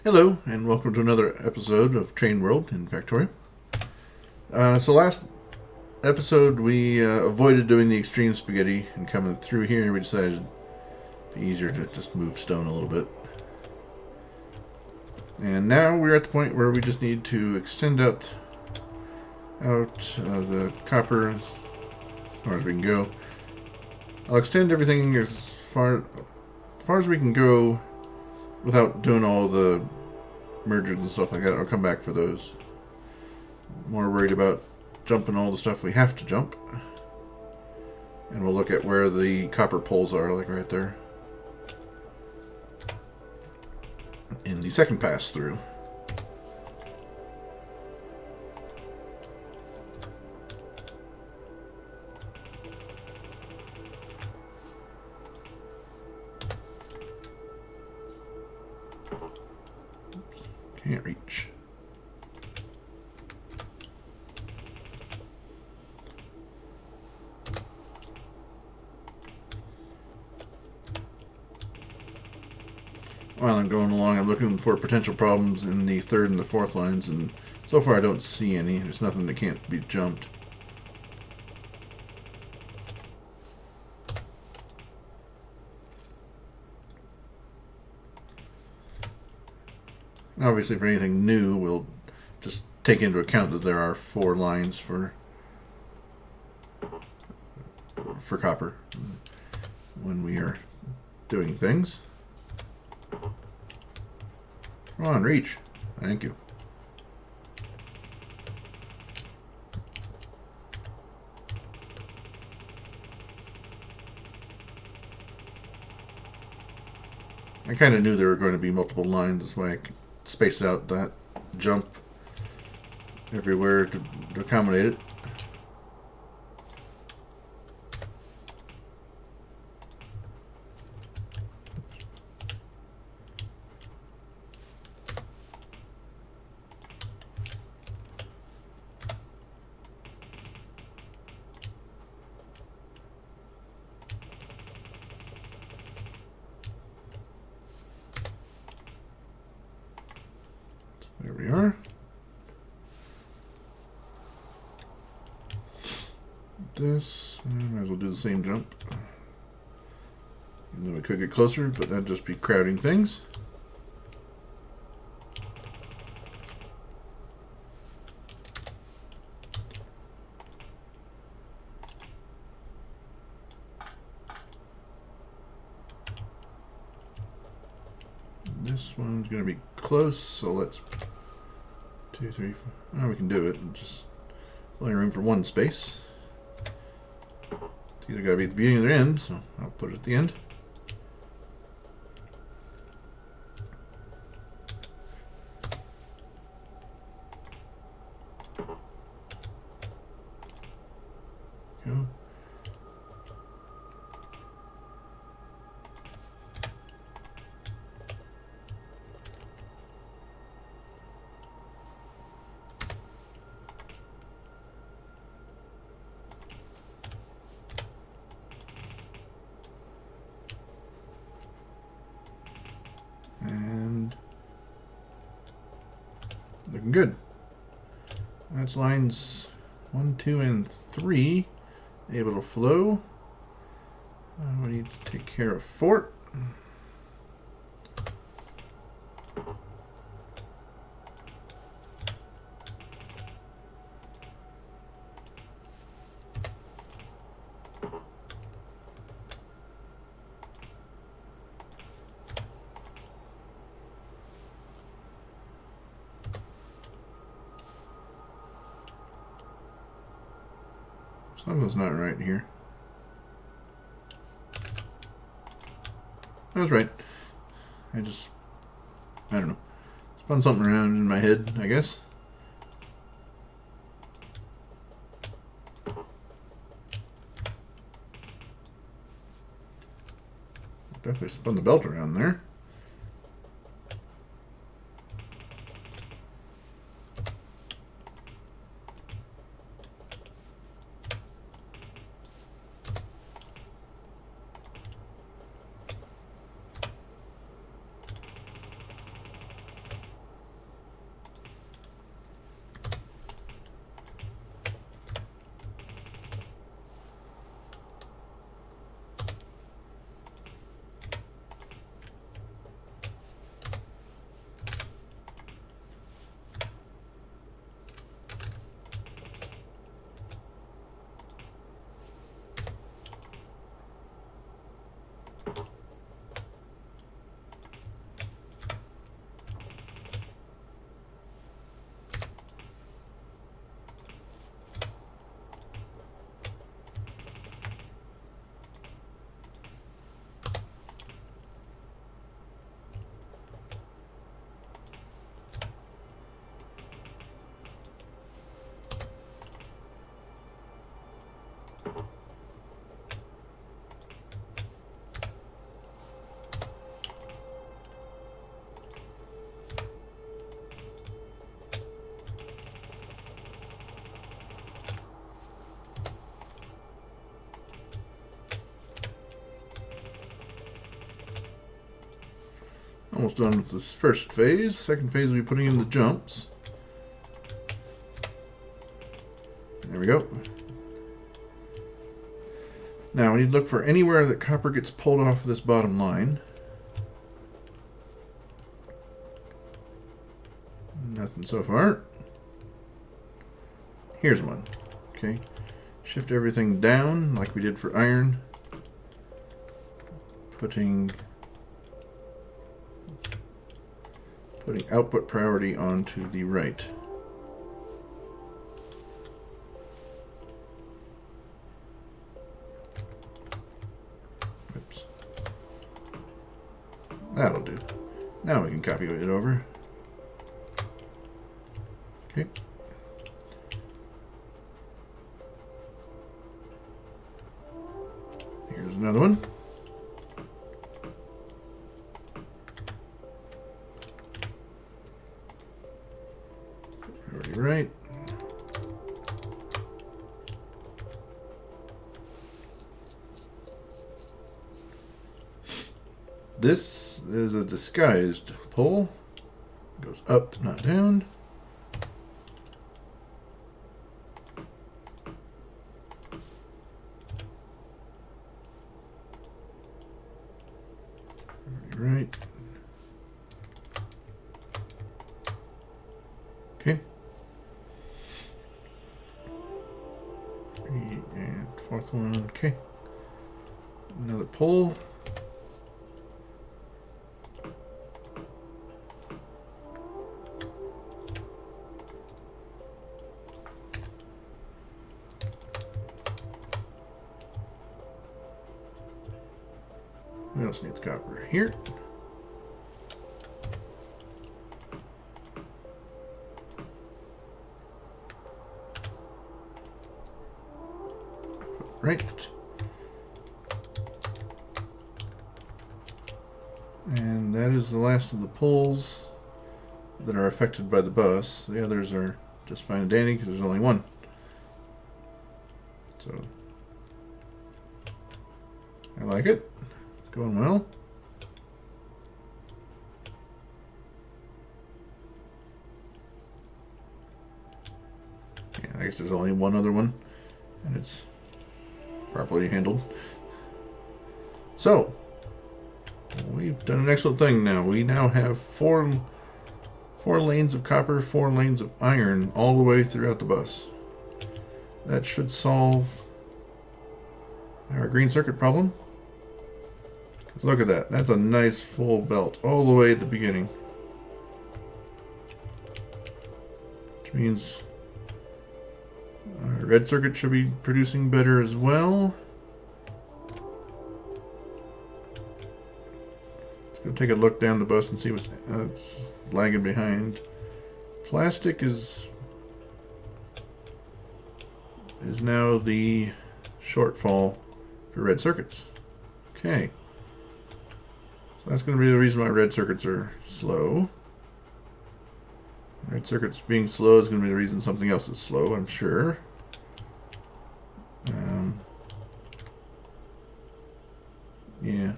Hello, and welcome to another episode of Train World in Factorio. So last episode we avoided doing the extreme spaghetti and coming through here, we decided it'd be easier to just move stone a little bit. And now we're at the point where we just need to extend out the copper as far as we can go. I'll extend everything as far as we can go without doing all the mergers and stuff like that. I'll come back for those. More worried about jumping all the stuff we have to jump. And we'll look at where the copper poles are, like right there. In the second pass through. Oops, can't reach. While I'm going along, I'm looking for potential problems in the third and the fourth lines, and so far I don't see any. There's nothing that can't be jumped. Obviously, for anything new, we'll just take into account that there are 4 lines for copper when we are doing things. Come on, reach. Thank you. I kind of knew there were going to be multiple lines. That's why I spaced out that jump everywhere to accommodate it. There we are. This, might as well do the same jump. Even though we could get closer, but that'd just be crowding things. This one's going to be close, so let's 2, 3, 4. Now we can do it. Just only room for one space. It's either got to be at the beginning or the end, so I'll put it at the end. Go. And looking good. That's lines 1, 2, and 3 able to flow. We need to take care of 4. Something's not right here. That was right. I don't know. Spun something around in my head, I guess. Definitely spun the belt around there. almost done with this first phase. Second phase will be putting in the jumps. There we go. Now we need to look for anywhere that copper gets pulled off of this bottom line. Nothing so far. Here's one. Okay. Shift everything down like we did for iron. Putting output priority onto the right. Oops. That'll do. Now we can copy it over. Okay. Here's another one. Already right. This is a disguised pull. Goes up, not down. Right. Okay. And fourth one. Okay. Another pull. What else needs copper? Here. Right. And that is the last of the pulls that are affected by the bus. The others are just fine and dandy because there's only one. So, I like it. Going well. Yeah, I guess there's only one other one, and it's properly handled. So, we've done an excellent thing now. We now have four lanes of copper, 4 lanes of iron, all the way throughout the bus. That should solve our green circuit problem. Look at that. That's a nice full belt all the way at the beginning. Which means our red circuit should be producing better as well. Let's go take a look down the bus and see what's lagging behind. Plastic is now the shortfall for red circuits. Okay. So that's going to be the reason why red circuits are slow. Red circuits being slow is going to be the reason something else is slow, I'm sure. Yeah.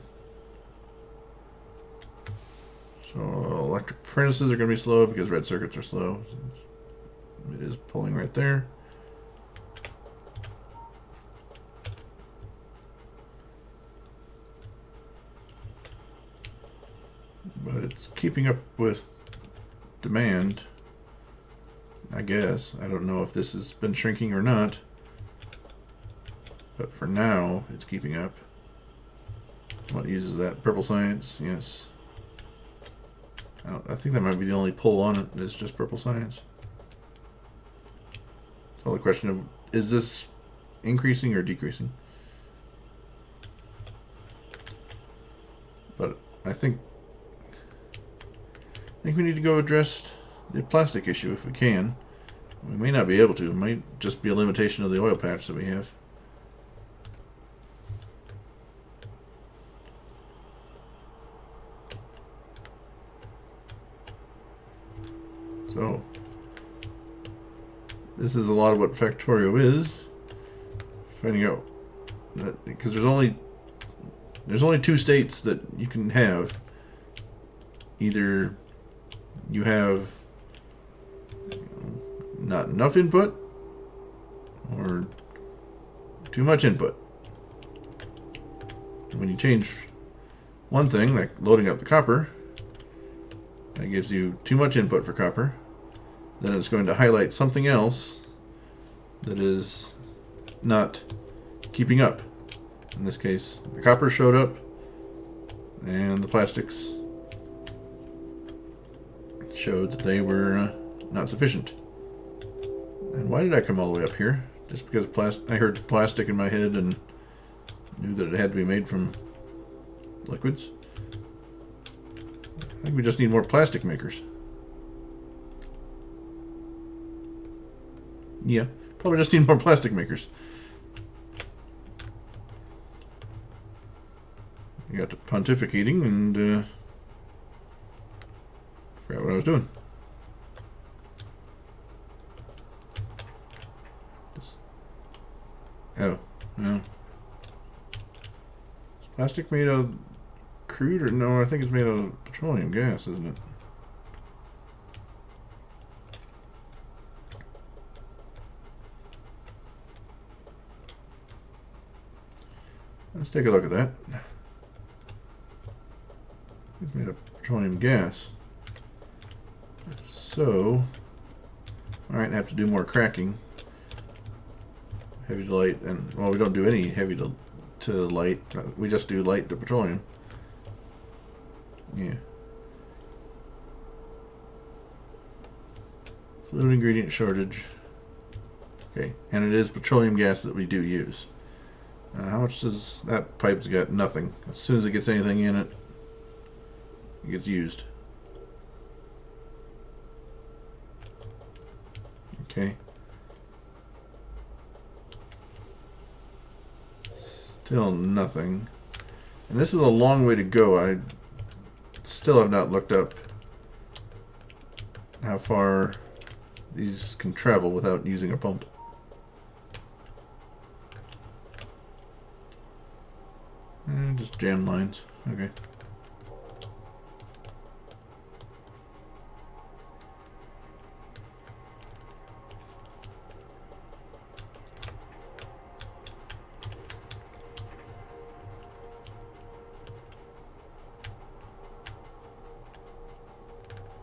So electric furnaces are going to be slow because red circuits are slow. It is pulling right there. But it's keeping up with demand, I guess. I don't know if this has been shrinking or not. But for now, it's keeping up. What uses that? Purple Science, yes. I think that might be the only pull on it, is just Purple Science. It's all a question of, is this increasing or decreasing? But I think we need to go address the plastic issue if we can. We may not be able to. It might just be a limitation of the oil patch that we have. So, this is a lot of what Factorio is. Finding out that, because there's only 2 states that you can have either you have not enough input or too much input. When you change one thing, like loading up the copper, that gives you too much input for copper. Then it's going to highlight something else that is not keeping up. In this case, the copper showed up and the plastics showed that they were not sufficient. And why did I come all the way up here? Just because I heard plastic in my head and knew that it had to be made from liquids? I think we just need more plastic makers. Yeah, probably just need more plastic makers. I got to pontificating and forgot what I was doing. Oh, no. Is plastic made out of crude or no? I think it's made out of petroleum gas, isn't it? Let's take a look at that. It's made of petroleum gas. So, alright, I have to do more cracking. Heavy to light, and well, we don't do any heavy to light. We just do light to petroleum. Yeah. Fluid ingredient shortage. Okay, and it is petroleum gas that we do use. How much does that pipe's got? Nothing. As soon as it gets anything in it, it gets used. Okay. Still nothing. And this is a long way to go. I still have not looked up how far these can travel without using a pump. Just jam lines. Okay.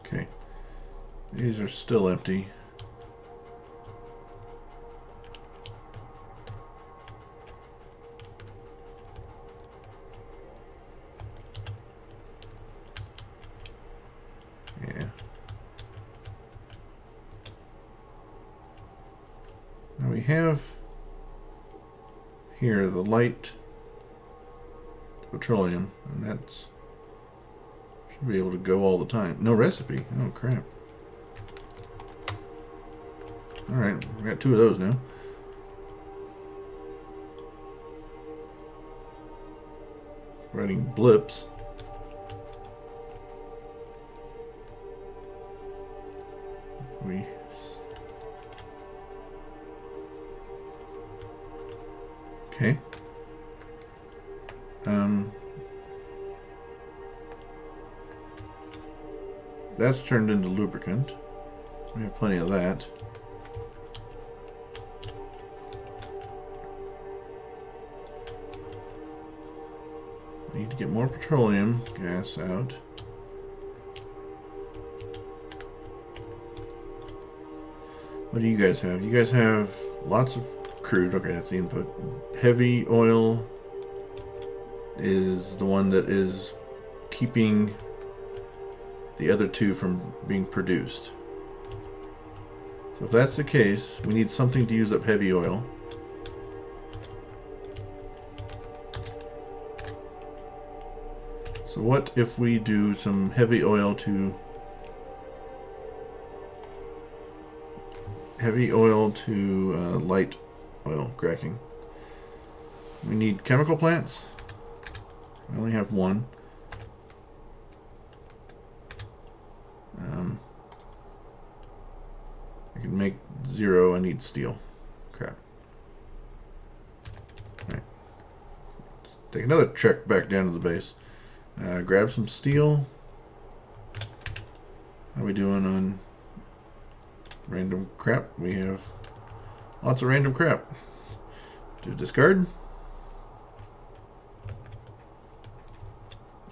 Okay. These are still empty. Yeah. Now we have here the light petroleum, and that's should be able to go all the time. No recipe. Oh crap. Alright, we got 2 of those now. Writing blips. Okay. That's turned into lubricant. We have plenty of that. We need to get more petroleum gas out. What do you guys have? You guys have lots of crude. Okay, that's the input. Heavy oil is the one that is keeping the other 2 from being produced. So if that's the case, we need something to use up heavy oil. So what if we do some heavy oil to light oil cracking? We need chemical plants. We only have 1. I can make 0. I need steel. Crap. Alright. Take another trek back down to the base. Grab some steel. How we doing on random crap? We have lots of random crap. To discard?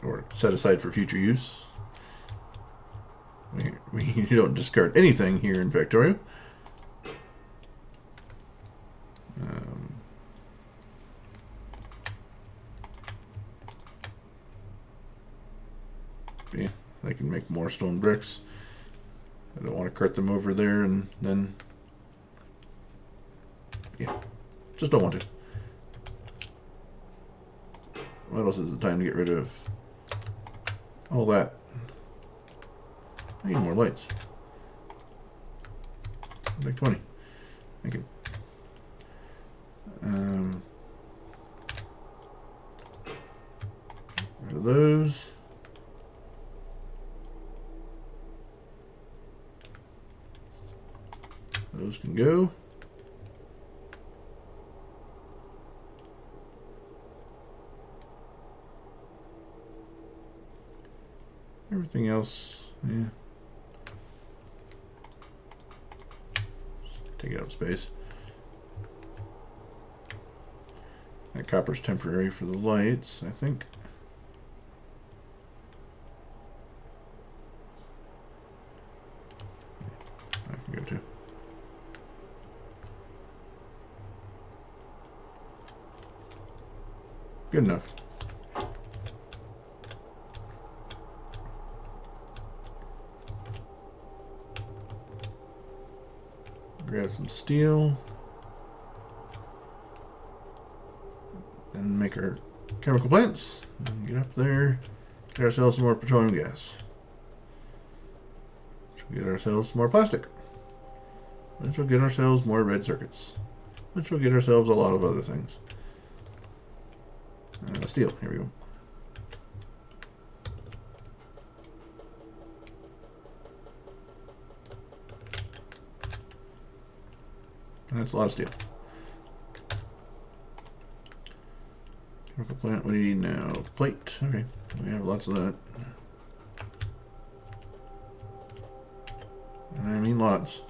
Or set aside for future use. We don't discard anything here in Factorio. Yeah, I can make more stone bricks. I don't want to cart them over there and then... Yeah, just don't want to. What else is the time to get rid of? All that. I need more lights. I'll make 20. Thank you. Rid of those. Those can go. Everything else, yeah. Just take it up space. That copper's temporary for the lights, I think. I can go too. Good enough. Grab some steel. Then make our chemical plants. And get up there. Get ourselves some more petroleum gas. Get ourselves some more plastic. Which will get ourselves more red circuits. Which will get ourselves a lot of other things. Steel. Here we go. That's a lot of steel. Chemical plant, what do you need now? Plate. Okay, we have lots of that. And I mean lots.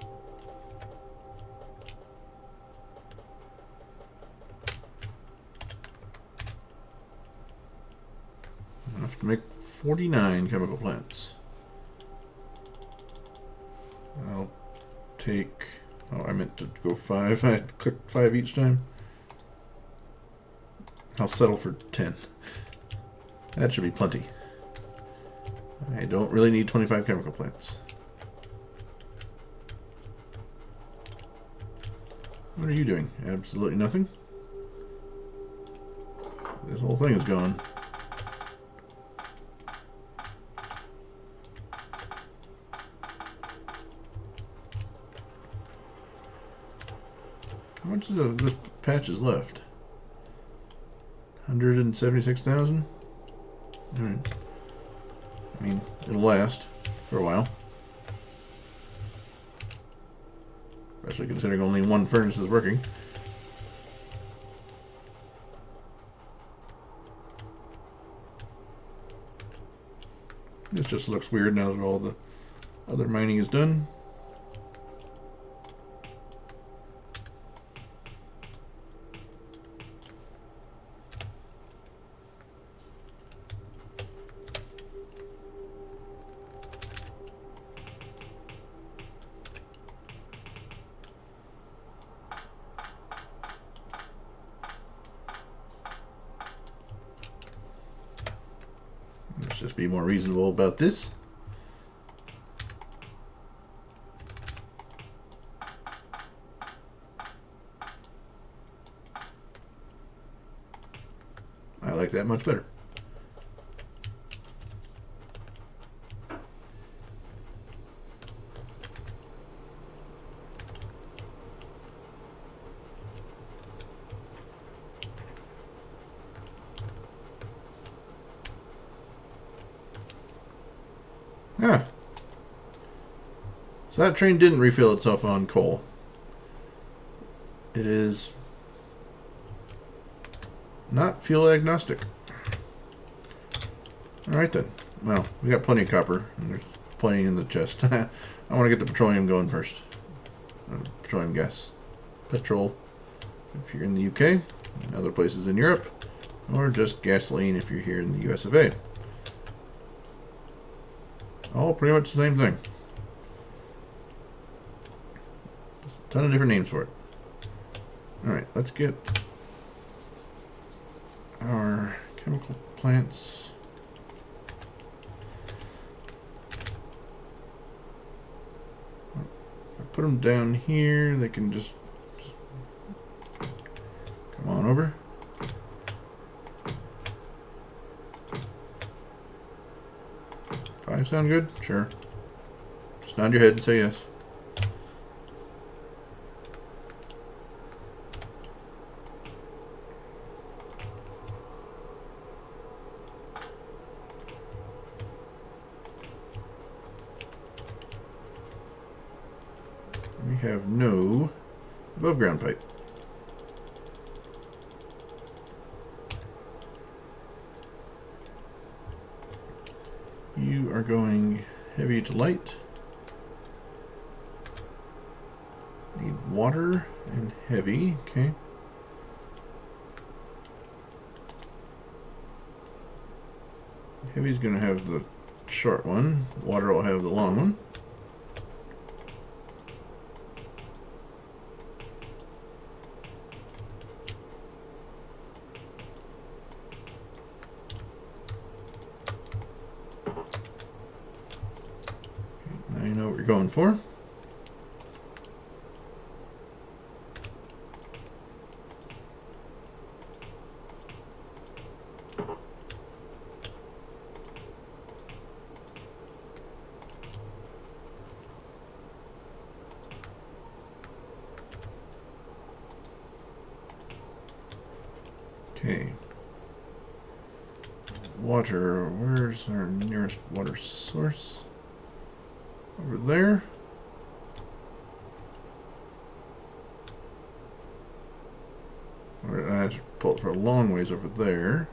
Enough to make 49 chemical plants. I'll take... Oh, I meant to go 5. I clicked 5 each time. I'll settle for 10. That should be plenty. I don't really need 25 chemical plants. What are you doing? Absolutely nothing. This whole thing is gone. How much of this patch is left? 176,000? Alright. I mean, it'll last for a while. Especially considering only one furnace is working. This just looks weird now that all the other mining is done. Let's just be more reasonable about this. I like that much better. Ah. So that train didn't refill itself on coal. It is not fuel agnostic. Alright then. Well, we got plenty of copper, and there's plenty in the chest. I want to get the petroleum going first. Petroleum gas. Petrol if you're in the UK, and other places in Europe, or just gasoline if you're here in the US of A. All pretty much the same thing. There's a ton of different names for it. Alright, let's get our chemical plants. If I put them down here, they can just come on over. Five sound good? Sure. Just nod your head and say yes. We have no above ground pipe. You are going heavy to light. Need water and heavy, okay. Heavy's gonna have the short one. Water will have the long one. Now you know what you're going for. Okay. Water. Where's our nearest water source? Over there. I have to pull it for a long ways over there.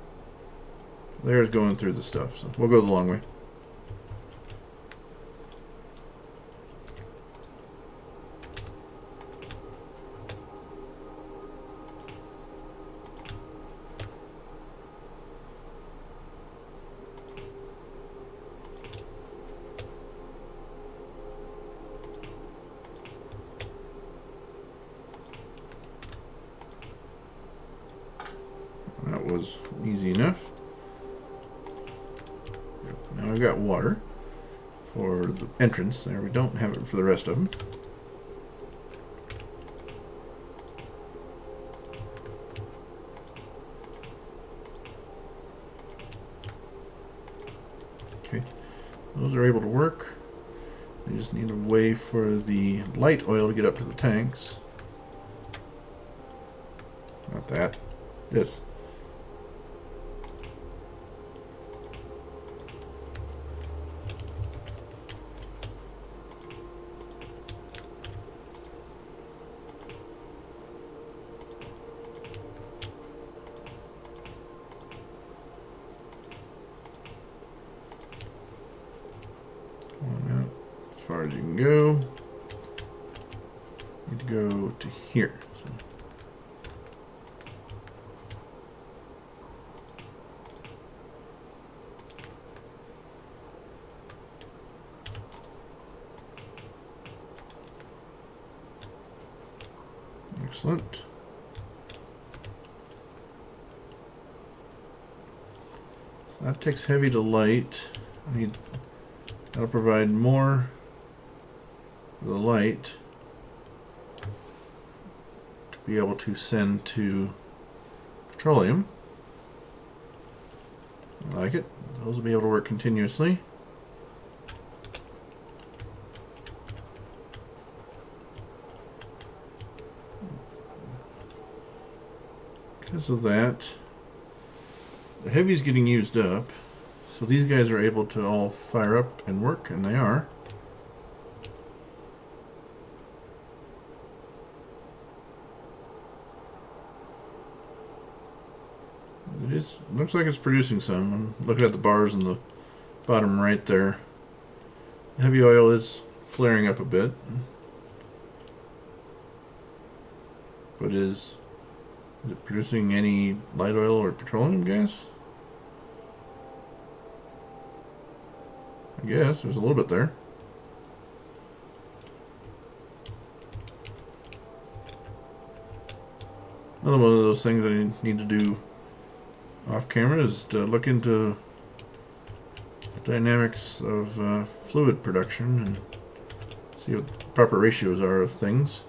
There's going through the stuff, so we'll go the long way. That was easy enough. Now we've got water for the entrance there. We don't have it for the rest of them. Okay, those are able to work. They just need a way for the light oil to get up to the tanks. Not that. This. As far as you can go. Need to go to here. So. Excellent. So that takes heavy to light. That'll provide more for the light to be able to send to petroleum. I like it. Those will be able to work continuously. Because of that, the heavy's getting used up. So these guys are able to all fire up and work, and they are. Looks like it's producing some. I'm looking at the bars in the bottom right there. Heavy oil is flaring up a bit. But is it producing any light oil or petroleum gas? I guess there's a little bit there. Another one of those things I need to do off camera is to look into the dynamics of fluid production and see what the proper ratios are of things.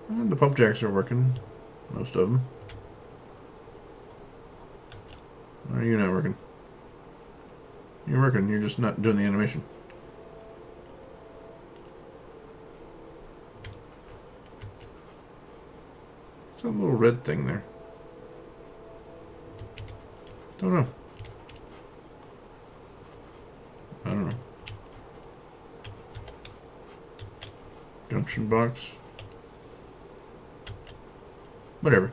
And the pump jacks are working, most of them. Or are you not working? You're working, you're just not doing the animation. What's that little red thing there? Don't know. I don't know. Junction box. Whatever.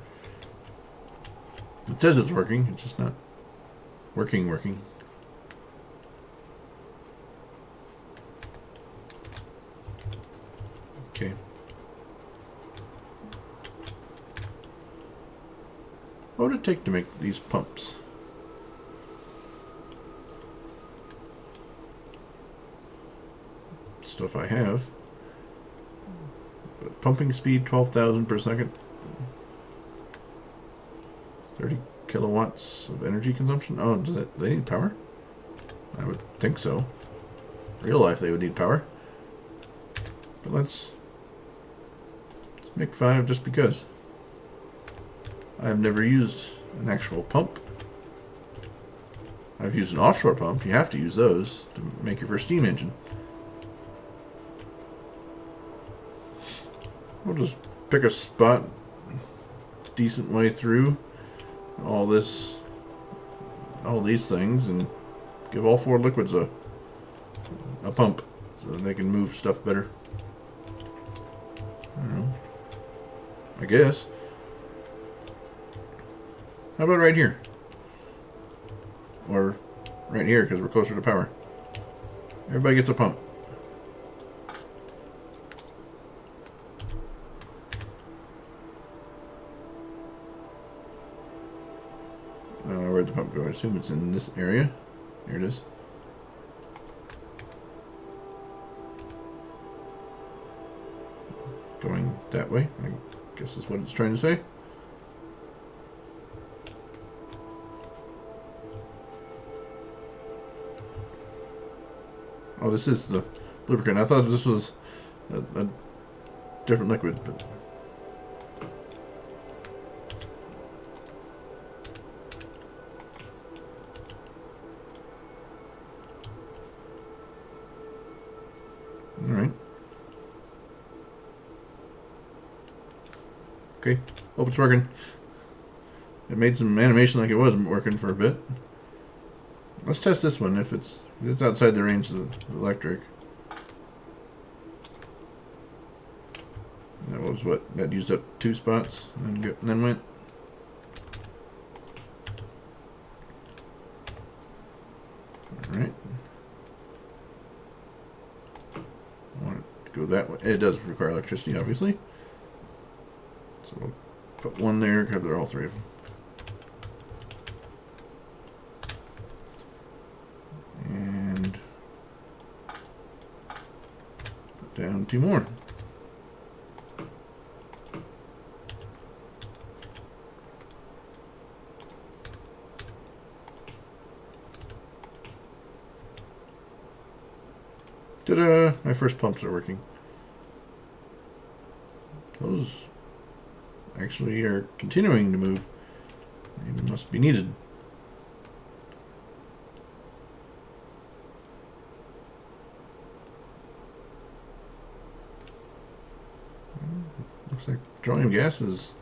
It says it's working, it's just not working. Okay. What would it take to make these pumps? Stuff I have. But pumping speed 12,000 per second. 30 kilowatts of energy consumption. Oh, do they need power? I would think so. Real life, they would need power. But let's make 5 just because. I've never used an actual pump. I've used an offshore pump. You have to use those to make your first steam engine. We'll just pick a spot decent way through all these things and give all 4 liquids a pump so that they can move stuff better. I don't know. I guess. How about right here? Or right here because we're closer to power. Everybody gets a pump. Where'd the pump go? I assume it's in this area. Here it is. Going that way, I guess is what it's trying to say. Oh, this is the lubricant. I thought this was a different liquid, but... Alright. Okay, hope it's working. It made some animation like it wasn't working for a bit. Let's test this one if it's outside the range of the electric. That was what? That used up 2 spots and then went. Alright. I want it to go that way. It does require electricity, obviously. So we'll put 1 there, cover all 3 of them. And put down 2 more. Ta-da! My first pumps are working. Those actually are continuing to move. They must be needed. Looks like petroleum gas is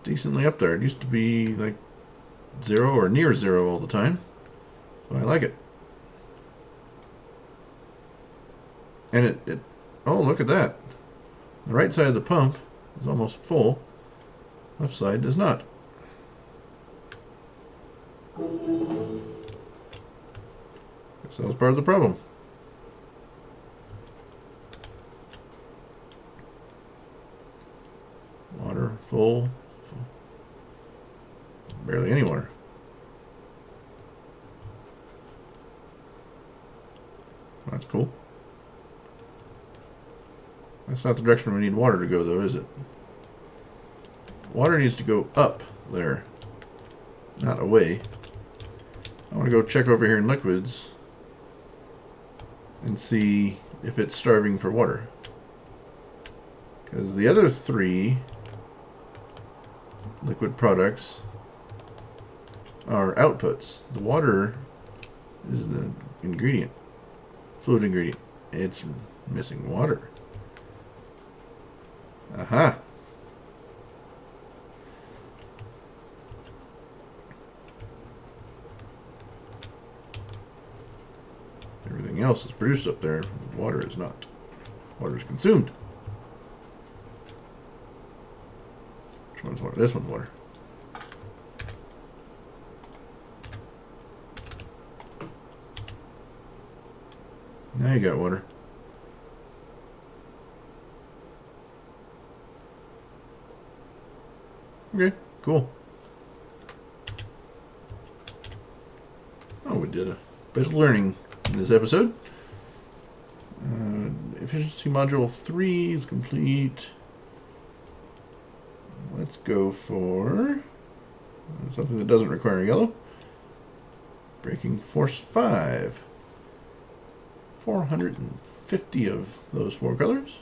decently up there. It used to be like 0 or near 0 all the time. So I like it. And it oh, look at that. The right side of the pump is almost full. Left side is not. So that was part of the problem. Water, full. Barely any water. That's cool. That's not the direction we need water to go, though, is it? Water needs to go up there, not away. I want to go check over here in liquids and see if it's starving for water. Because the other three liquid products are outputs. The water is the ingredient, fluid ingredient. It's missing water. Aha! Everything else is produced up there. Water is not. Water is consumed. Which one's water? This one's water. Now you got water. Okay, cool. Oh, we did a bit of learning in this episode. Efficiency module 3 is complete. Let's go for something that doesn't require yellow. Braking force 5. 450 of those 4 colors.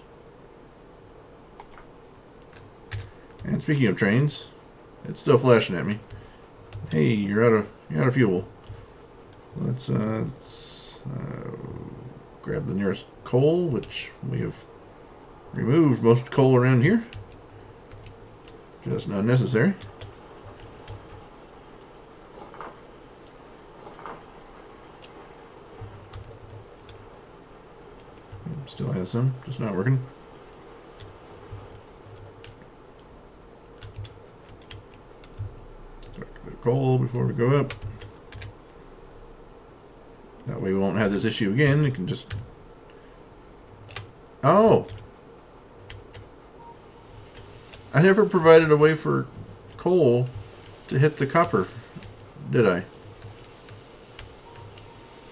And speaking of trains, it's still flashing at me. Hey, you're out of fuel. Let's grab the nearest coal, which we have removed most coal around here. Just not necessary. Still has some, just not working. Collect a bit of coal before we go up. That way we won't have this issue again. We can just... Oh! I never provided a way for coal to hit the copper, did I?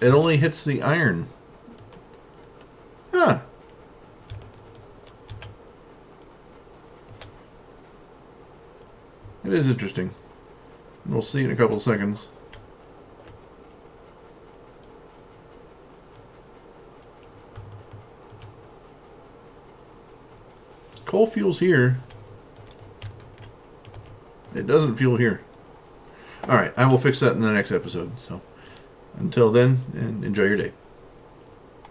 It only hits the iron. Huh. It is interesting. We'll see in a couple of seconds. Coal fuels here. It doesn't fuel here. Alright, I will fix that in the next episode. So, until then, and enjoy your day.